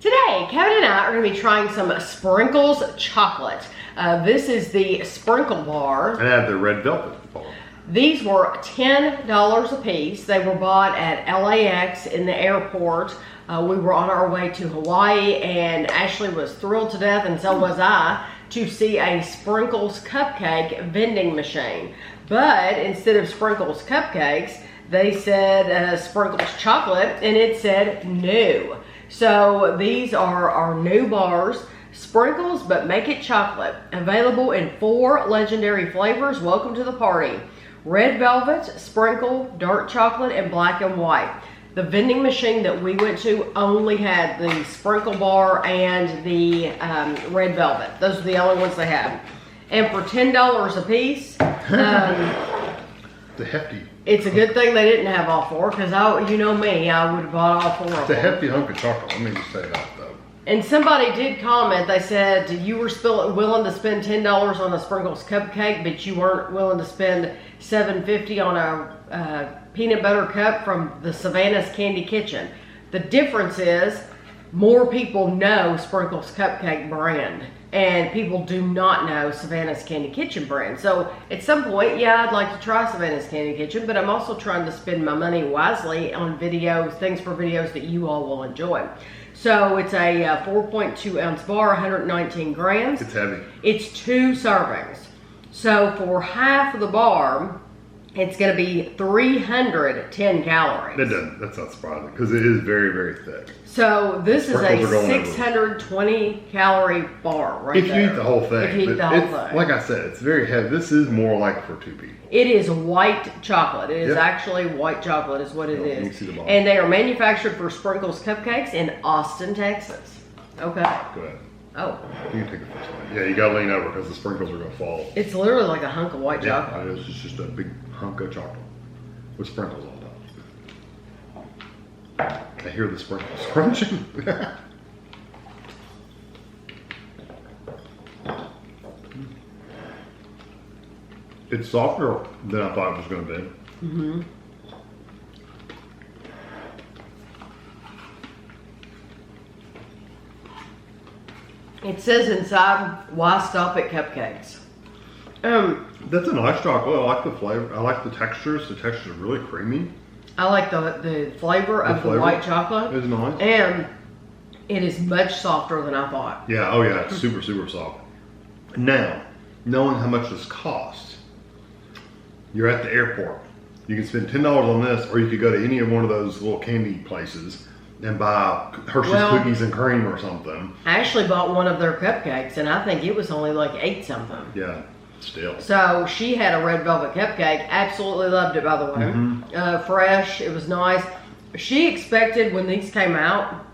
Today, Kevin and I are going to be trying some Sprinkles chocolate. This is the Sprinkle bar. And I have the red velvet bar. These were $10 a piece. They were bought at LAX in the airport. We were on our way to Hawaii, and Ashley was thrilled to death, and so was I, to see a Sprinkles cupcake vending machine. But instead of Sprinkles cupcakes, they said Sprinkles chocolate, and it said new. So these are our new bars, Sprinkles, but make it chocolate. Available in 4 legendary flavors. Welcome to the party. Red velvet, sprinkle, dark chocolate, and black and white. The vending machine that we went to only had the Sprinkle bar and the red velvet. Those are the only ones they had. And for $10 a piece, The hefty. it's a good thing they didn't have all 4, because you know me, I would have bought all 4 of It's a them. hefty hunk of chocolate. Let me just say that though. And somebody did comment, they said you were still willing to spend $10 on a Sprinkles cupcake, but you weren't willing to spend $7.50 on a peanut butter cup from the Savannah's Candy Kitchen. The difference is more people know Sprinkles cupcake brand, and people do not know Savannah's Candy Kitchen brand. So at some point, yeah, I'd like to try Savannah's Candy Kitchen, but I'm also trying to spend my money wisely on videos, things for videos that you all will enjoy. So it's a 4.2 ounce bar, 119 grams. It's heavy. It's 2 servings. So for half of the bar, it's going to be 310 calories. That's not surprising because it is very, very thick. So this is Sprinkles are a going 620 calorie bar right If there. you eat the whole thing. If you eat the But whole it's, thing. like I said, it's very heavy. This is more like for 2 people. It is white chocolate. It is Yep. actually white chocolate is what it Oh, you is. can see the bottom. And they are manufactured for Sprinkles Cupcakes in Austin, Texas. Okay. Go ahead. Oh, You can take the first one. Yeah, you gotta lean over because the sprinkles are gonna fall. it's literally like a hunk of white chocolate. Yeah, it's just a big hunk of chocolate with sprinkles on top. I hear the sprinkles crunching. It's softer than I thought it was going to be. Mm-hmm. It says inside, why stop at cupcakes? That's a nice chocolate. I like the flavor. I like the textures. The texture is really creamy. I like the flavor of the white chocolate. It's nice. And it is much softer than I thought. Yeah, oh yeah, it's super, super soft. Now, knowing how much this costs, you're at the airport. You can spend $10 on this, or you could go to any of one of those little candy places and buy Hershey's cookies and cream or something. I actually bought one of their cupcakes, and I think it was only like 8 something. Yeah, still. So she had a red velvet cupcake. Absolutely loved it, by the way. Fresh. It was nice. She expected when these came out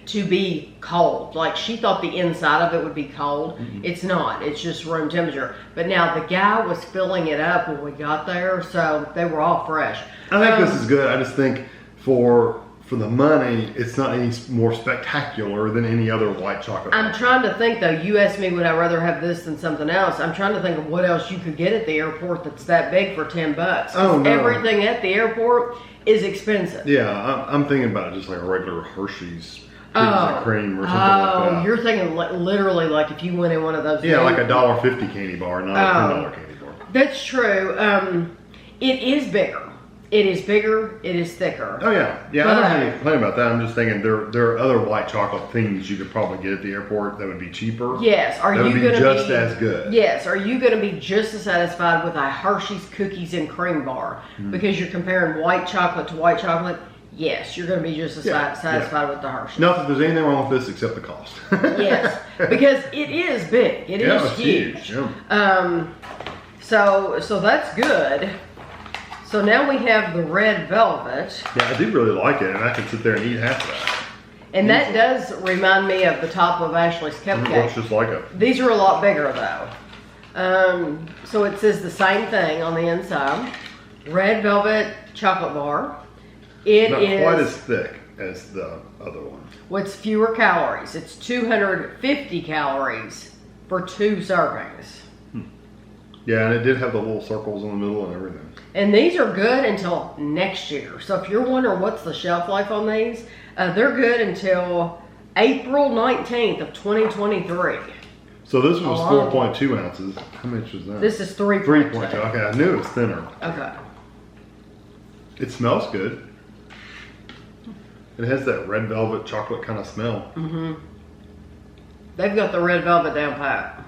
to be cold. Like, she thought the inside of it would be cold. It's not. It's just room temperature. But now the guy was filling it up when we got there, so they were all fresh. I think this is good. I just think for the money, it's not any more spectacular than any other white chocolate. I'm trying to think, though. You asked me would I rather have this than something else. I'm trying to think of what else you could get at the airport that's that big for $10. Oh, no. Everything at the airport is expensive. Yeah, I'm thinking about just like a regular Hershey's cookies and cream or something like that. You're thinking literally like if you went in one of those. Yeah, like a $1.50 candy bar, not a $10 candy bar. That's true. It is bigger. It is bigger. It is thicker. Oh yeah, I don't have any complaint about that. I'm just thinking there are other white chocolate things you could probably get at the airport that would be cheaper. Yes. That would be just as good. Yes. Are you going to be just as satisfied with a Hershey's cookies and cream bar because you're comparing white chocolate to white chocolate? Yes, you're going to be just as satisfied with the Hershey's. Not that there's anything wrong with this except the cost. Yes, because it is big. It is huge. Yeah. So that's good. So now we have the red velvet. Yeah, I do really like it, and I could sit there and eat half of that. And that does remind me of the top of Ashley's It cupcake. looks just like it. These are a lot bigger though. So it says the same thing on the inside. Red velvet chocolate bar. It Not is quite as thick as the other one. what's fewer calories. It's 250 calories for 2 servings. Yeah, and it did have the little circles in the middle and everything. And these are good until next year. So if you're wondering what's the shelf life on these, they're good until April 19th of 2023. So this was long. 4.2 ounces. How much was that? This is 3.2. 3.2. Okay, I knew it was thinner. Okay. It smells good. It has that red velvet chocolate kind of smell. Mm-hmm. They've got the red velvet down pat.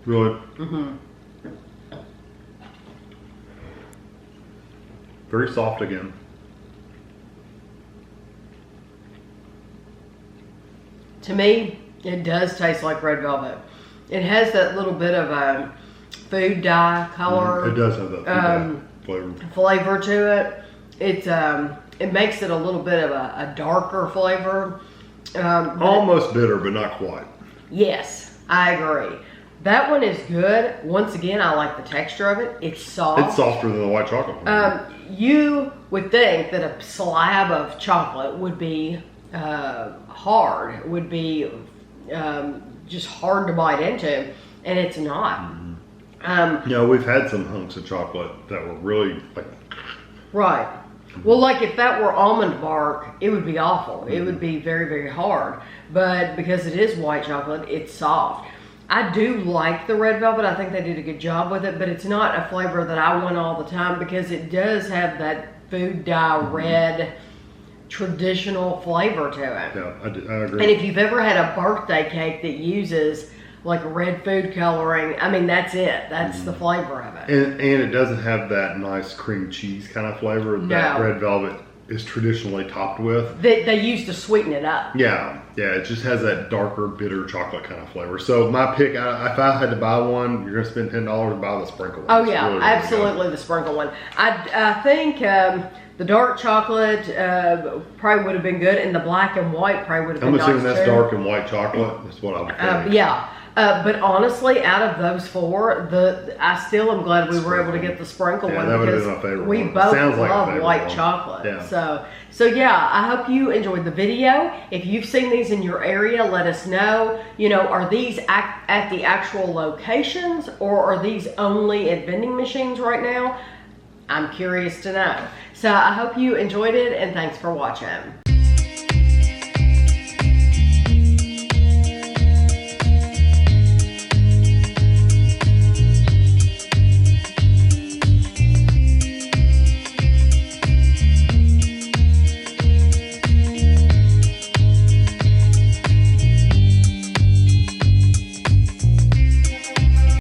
Really? Mm-hmm. Very soft again. To me, it does taste like red velvet. It has that little bit of a food dye color. It does have that food dye flavor to it. It's it makes it a little bit of a darker flavor. Almost bitter, but not quite. Yes, I agree. That one is good. Once again, I like the texture of it. It's soft. It's softer than the white chocolate one. You would think that a slab of chocolate would be hard, would be just hard to bite into, and it's not. We've had some hunks of chocolate that were really like. Right. Well, like if that were almond bark, it would be awful. It would be very, very hard. But because it is white chocolate, it's soft. I do like the red velvet. I think they did a good job with it, but it's not a flavor that I want all the time because it does have that food dye red traditional flavor to it. Yeah, I agree. And if you've ever had a birthday cake that uses like red food coloring, I mean, that's it. That's the flavor of it. And it doesn't have that nice cream cheese kind of flavor that red velvet is traditionally topped with. They used to sweeten it up. Yeah, it just has that darker, bitter chocolate kind of flavor. So my pick, if I had to buy one, you're going to spend $10 to buy the sprinkle one. Oh yeah, really, absolutely the sprinkle one. I think the dark chocolate probably would have been good, and the black and white probably would have been nice too. I'm assuming that's dark and white chocolate. That's what I would think. Yeah. But honestly, out of those four, I still am glad we were able to get the sprinkle one that because my favorite we one. both Sounds like love white one. chocolate. Yeah. So yeah, I hope you enjoyed the video. If you've seen these in your area, let us know. Are these at the actual locations or are these only at vending machines right now? I'm curious to know. So I hope you enjoyed it and thanks for watching.